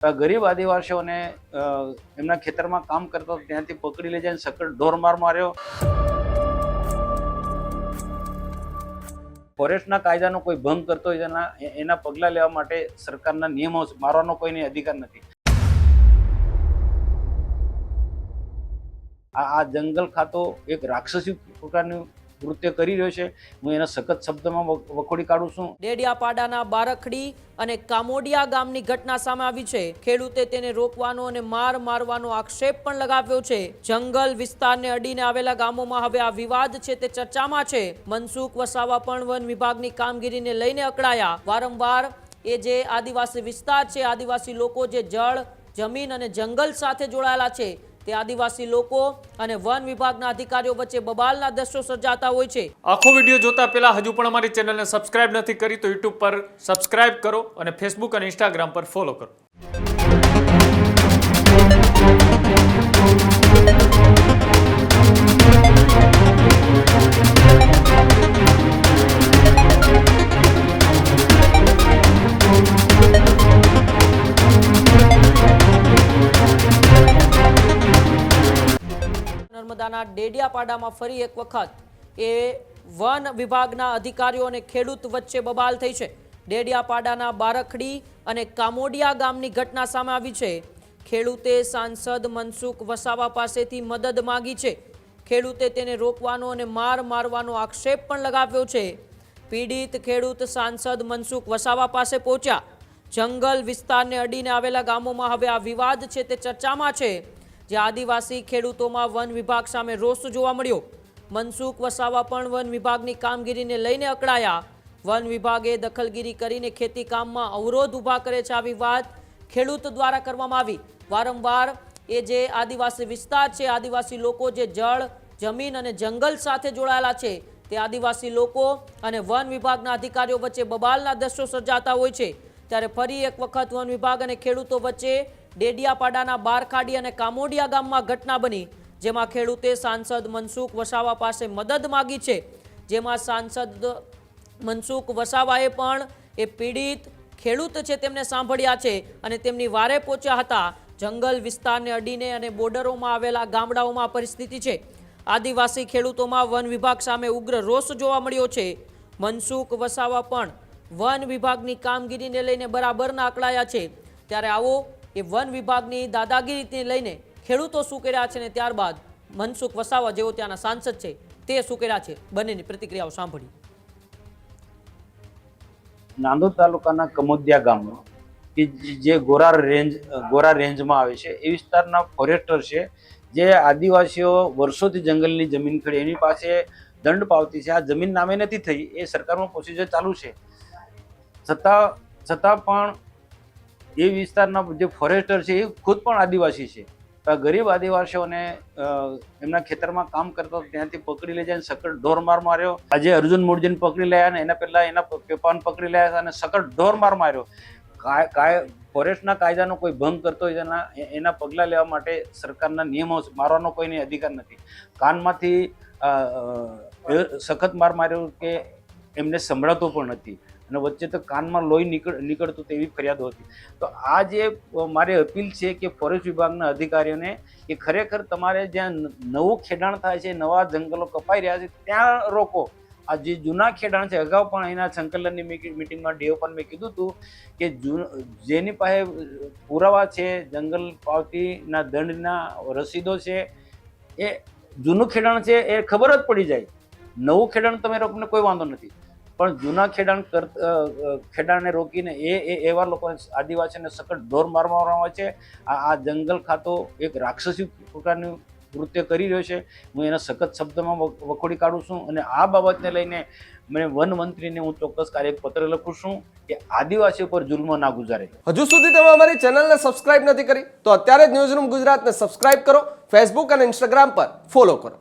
ગરીબ આદિવાસીઓને એમના ખેતરમાં કામ કરતા ત્યાંથી પકડી લઈ જાય સખત ઢોર માર માર્યો. ફોરેસ્ટના કાયદાનો કોઈ ભંગ કરતો હોય એના પગલાં લેવા માટે સરકારના નિયમો મારવાનો કોઈને અધિકાર નથી. આ જંગલ ખાતો એક રાક્ષસી પ્રકારનું કૃત્ય કરી રહ્યો છે. હું એના સખત શબ્દમાં વખોડી કાઢું છું. ડેડિયાપાડાના બારખડી અને કામોડિયા ગામની ઘટના સામે આવી છે. ખેડૂતે તેને રોકવાનો અને મારવાનો આક્ષેપ પણ લગાવ્યો છે. જંગલ વિસ્તારને અડીને આવેલા ગામોમાં હવે આ વિવાદ છે તે ચર્ચામાં છે. મનસુખ વસાવા પણ વન વિભાગની કામગીરીને લઈને અકળાયા. વારંવાર એ જે આદિવાસી વિસ્તાર છે, આદિવાસી લોકો જે જળ, જમીન અને જંગલ સાથે જોડાયેલા છે, તે આદિવાસી લોકો અને વન વિભાગના અધિકારીઓ વચ્ચે બબાલના દ્રશ્યો સર્જાતા હોય છે. આખો વિડીયો જોતા પહેલા હજુ પણ અમારી ચેનલને સબસ્ક્રાઇબ નથી કરી તો યુટ્યુબ પર સબસ્ક્રાઇબ કરો અને ફેસબુક અને ઇન્સ્ટાગ્રામ પર ફોલો કરો. નર્મદાના ડેડિયાપાડામાં ફરી એક વખત એ વન વિભાગના અધિકારીઓ અને ખેડૂત વચ્ચે બબાલ થઈ છે. ડેડિયાપાડાના બારખડી અને કામોડિયા ગામની ઘટના સામે આવી છે. ખેડૂતે સાંસદ મનસુખ વસાવા પાસેથી મદદ માંગી છે. ખેડૂતે તેને રોકવાનો અને મારવાનો આક્ષેપ પણ લગાવ્યો છે. પીડિત ખેડૂત સાંસદ મનસુખ વસાવા પાસે પહોંચ્યા. જંગલ વિસ્તારને અડીને આવેલા ગામોમાં હવે આ વિવાદ છે તે ચર્ચામાં છે. જે આદિવાસી ખેડૂતોમાં વન વિભાગ સામે રોષ જોવા મળ્યો. મનસુખ વસાવા પણ વન વિભાગની કામગીરીને લઈને અકળાયા. વન વિભાગે દખલગીરી કરીને ખેતી કામમાં અવરોધ ઊભા કરે છે. આવી વાત ખેડૂત દ્વારા કરવામાં આવી. વારંવાર એ જે આદિવાસી વિસ્તાર છે, આદિવાસી લોકો જે જળ, જમીન અને જંગલ સાથે જોડાયેલા છે, તે આદિવાસી લોકો અને વન વિભાગના અધિકારીઓ વચ્ચે બબાલના દ્રશ્યો સર્જાતા હોય છે. ત્યારે ફરી એક વખત વન વિભાગ અને ખેડૂતો વચ્ચે ડેડિયાપાડાના બારખાડી અને કામોડિયા ગામમાં ઘટના બની, જેમાં ખેડૂતે સાંસદ મનસુખ વસાવા પાસે મદદ માંગી છે. જેમાં સાંસદ મનસુખ વસાવાએ પણ એ પીડિત ખેડૂત છે તેમને સાંભળ્યા છે અને તેમની વારે પહોંચ્યા હતા. જંગલ વિસ્તારને અડીને અને બોર્ડરોમાં આવેલા ગામડાઓમાં પરિસ્થિતિ છે. આદિવાસી ખેડૂતોમાં વન વિભાગ સામે ઉગ્ર રોષ જોવા મળ્યો છે. મનસુખ વસાવા પણ વન વિભાગની કામગીરીને લઈને બરાબરના અકળાયા છે. ત્યારે આવો એ વન વિભાગની દાદાગીરીને લઈને ખેડૂતો શું કર્યા છે ને ત્યારબાદ મનસુખ વસાવા જેઓ ત્યાંના સાંસદ છે તે શું કર્યા છે, બંનેની પ્રતિક્રિયાઓ સાંભળી. નાંદોદ તાલુકાના કમોદિયા ગામમાં કે જે ગોરા રેન્જમાં આવે છે, એ વિસ્તારના ફોરેસ્ટર છે જે આદિવાસીઓ વર્ષોથી જંગલની જમીન ખડી એની પાસે દંડ પાવતી છે. આ જમીન નામે નથી થઈ, એ સરકારમાં પ્રોસિજર ચાલુ છે. છતાં પણ એ વિસ્તારના જે ફોરેસ્ટર છે એ ખુદ પણ આદિવાસી છે. ગરીબ આદિવાસીઓને એમના ખેતરમાં કામ કરતા ત્યાંથી પકડી લઈ જાય સખત ઢોર માર માર્યો. આજે અર્જુન મૂળજીને પકડી લાયા ને એના પહેલા એના પેપાને પકડી લાયા અને સખત ઢોર માર માર્યો. ફોરેસ્ટના કાયદાનો કોઈ ભંગ કરતો હોય એના પગલાં લેવા માટે સરકારના નિયમો મારવાનો કોઈને અધિકાર નથી. કાનમાંથી સખત માર માર્યો કે એમને સંભળાતો પણ નથી અને વચ્ચે તો કાનમાં લોહી નીકળતું તેવી ફરિયાદો હતી. તો આ જે મારી અપીલ છે કે ફોરેસ્ટ વિભાગના અધિકારીઓને કે ખરેખર તમારે જ્યાં નવું ખેડાણ થાય છે, નવા જંગલો કપાઈ રહ્યા છે, ત્યાં રોકો. આ જે જૂના ખેડાણ છે, અગાઉ પણ એના સંકલનની મિટિંગમાં ડીઓ પણ મેં કીધું હતું કે જેની પાસે પુરાવા છે, જંગલ પાવતીના દંડના રસીદો છે, એ જૂનું ખેડાણ છે એ ખબર જ પડી જાય. નવું ખેડાણ તમે રોકને કોઈ વાંધો નથી, પણ જૂના ખેડાણને રોકીને એવા લોકો આદિવાસીને સખત ઢોર મારવામાં આવે છે. આ જંગલ ખાતો એક રાક્ષસી પ્રકારનું કૃત્ય કરી રહ્યો છે. હું એના સખત શબ્દમાં વખોડી કાઢું છું અને આ બાબતને લઈને મેં વન મંત્રીને હું ચોક્કસ કાર્યપત્ર લખું છું કે આદિવાસી પર જુલ્મ ના ગુજારે. હજુ સુધી તમે અમારી ચેનલને સબસ્ક્રાઇબ નથી કરી તો અત્યારે જ ન્યૂઝરૂમ ગુજરાતને સબસ્ક્રાઇબ કરો, ફેસબુક અને ઇન્સ્ટાગ્રામ પર ફોલો કરો.